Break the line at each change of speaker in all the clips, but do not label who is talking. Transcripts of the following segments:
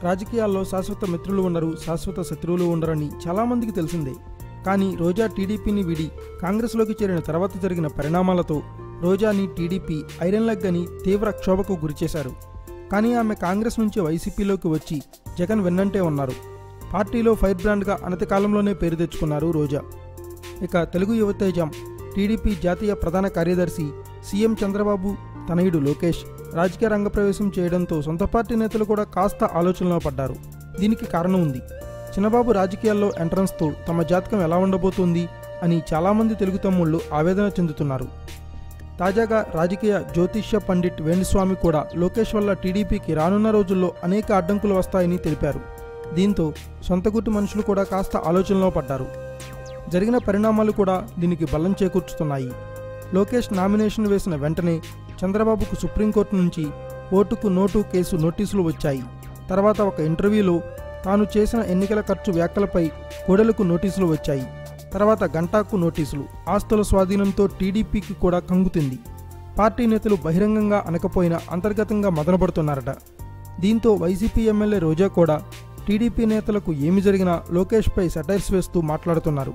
రాజకీయాల్లో శాశ్వత మిత్రులు ఉండరు, శాశ్వత శత్రువులు ఉండరని చాలామందికి తెలిసిందే. కానీ రోజా టీడీపీని విడి కాంగ్రెస్లోకి చేరిన తర్వాత జరిగిన పరిణామాలతో రోజాని టీడీపీ ఐరన్ లెగ్ అని తీవ్ర క్షోభకు గురిచేశారు. కానీ ఆమె కాంగ్రెస్ నుంచి వైసీపీలోకి వచ్చి జగన్ వెన్నంటే ఉన్నారు. పార్టీలో ఫైర్ బ్రాండ్గా అనతి కాలంలోనే పేరు తెచ్చుకున్నారు రోజా. ఇక తెలుగు యువతేజం టీడీపీ జాతీయ ప్రధాన కార్యదర్శి సీఎం చంద్రబాబు తనయుడు లోకేష్ రాజకీయ రంగ ప్రవేశం చేయడంతో సొంత పార్టీ నేతలు కూడా కాస్త ఆలోచనలో పడ్డారు. దీనికి కారణం ఉంది. చిన్నబాబు రాజకీయాల్లో ఎంట్రన్స్తో తమ జాతకం ఎలా ఉండబోతుంది అని చాలామంది తెలుగు తమ్ముళ్ళు ఆవేదన చెందుతున్నారు. తాజాగా రాజకీయ జ్యోతిష్య పండిట్ వేణుస్వామి కూడా లోకేష్ వల్ల టీడీపీకి రానున్న రోజుల్లో అనేక అడ్డంకులు వస్తాయని తెలిపారు. దీంతో సొంత గుట్టు మనుషులు కూడా కాస్త ఆలోచనలో పడ్డారు. జరిగిన పరిణామాలు కూడా దీనికి బలం చేకూర్చుతున్నాయి. లోకేష్ నామినేషన్ వేసిన వెంటనే చంద్రబాబుకు సుప్రీంకోర్టు నుంచి ఓటుకు నోటు కేసు నోటీసులు వచ్చాయి. తర్వాత ఒక ఇంటర్వ్యూలో తాను చేసిన ఎన్నికల ఖర్చు వ్యాఖ్యలపై కోడెలకు నోటీసులు వచ్చాయి. తర్వాత గంటాకు నోటీసులు. ఆస్తుల స్వాధీనంతో టీడీపీకి కూడా కంగుతుంది. పార్టీ నేతలు బహిరంగంగా అనకపోయినా అంతర్గతంగా మదనపడుతున్నారట. దీంతో వైసీపీ ఎమ్మెల్యే రోజా కూడా టీడీపీ నేతలకు ఏమి జరిగినా లోకేష్పై సెటైర్స్ వేస్తూ మాట్లాడుతున్నారు.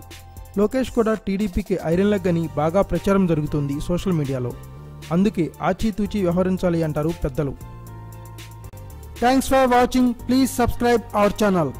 లోకేష్ కూడా టీడీపీకి ఐరన్ లెగ్ అని బాగా ప్రచారం జరుగుతుంది సోషల్ మీడియాలో. అందుకే ఆచితూచి వ్యవహరించాలి అంటారు పెద్దలు. Thanks for watching. Please subscribe our channel.